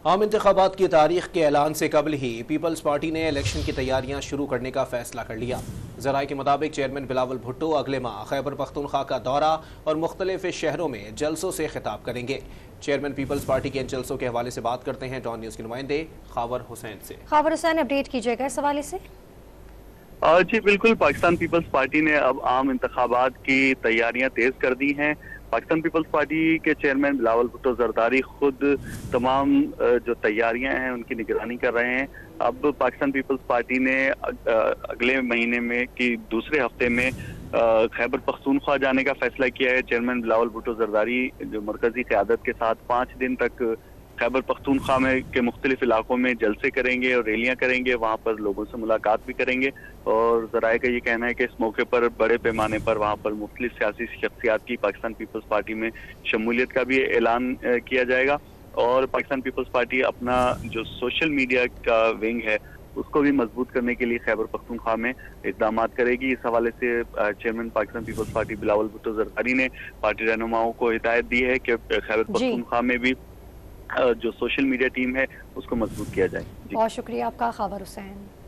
आम इंतखाबात की तारीख के ऐलान से कबल ही पीपल्स पार्टी ने इलेक्शन की तैयारियां शुरू करने का फैसला कर लिया। ज़राए के मुताबिक चेयरमैन बिलावल भुट्टो अगले माह खैबर पख्तूनख्वा का दौरा और मुख्तलिफ शहरों में जलसों से खिताब करेंगे। चेयरमैन पीपल्स पार्टी के इन जलसों के हवाले से बात करते हैं डॉन न्यूज़ के नुमाइंदे खावर हुसैन से। खावर हुसैन, अपडेट कीजिएगा इस हवाले से। जी बिल्कुल, पाकिस्तान पीपल्स पार्टी ने अब आम इंतखाबात की तैयारियां तेज कर दी हैं। पाकिस्तान पीपल्स पार्टी के चेयरमैन बिलावल भुट्टो जरदारी खुद तमाम जो तैयारियां हैं उनकी निगरानी कर रहे हैं। अब पाकिस्तान पीपल्स पार्टी ने अगले महीने में की दूसरे हफ्ते में खैबर पख्तूनख्वा जाने का फैसला किया है। चेयरमैन बिलावल भुट्टो जरदारी जो मरकजी क़यादत के साथ 5 दिन तक खैबर पख्तूनख्वा में के मुख्तलिफ इलाकों में जलसे करेंगे और रैलियां करेंगे, वहाँ पर लोगों से मुलाकात भी करेंगे। और ज़राए का ये कहना है कि इस मौके पर बड़े पैमाने पर वहाँ पर मुख्तलिफ सियासी शख्सियात की पाकिस्तान पीपल्स पार्टी में शमूलियत का भी ऐलान किया जाएगा। और पाकिस्तान पीपल्स पार्टी अपना जो सोशल मीडिया का विंग है उसको भी मजबूत करने के लिए खैबर पख्तूनख्वा में इक़दाम करेगी। इस हवाले से chairman Pakistan Peoples Party Bilawal Bhutto Zardari ने पार्टी रहनुमाओं को हिदायत दी है कि खैबर पख्तूनख्वा में भी जो सोशल मीडिया टीम है उसको मजबूत किया जाए। बहुत शुक्रिया आपका खावर हुसैन।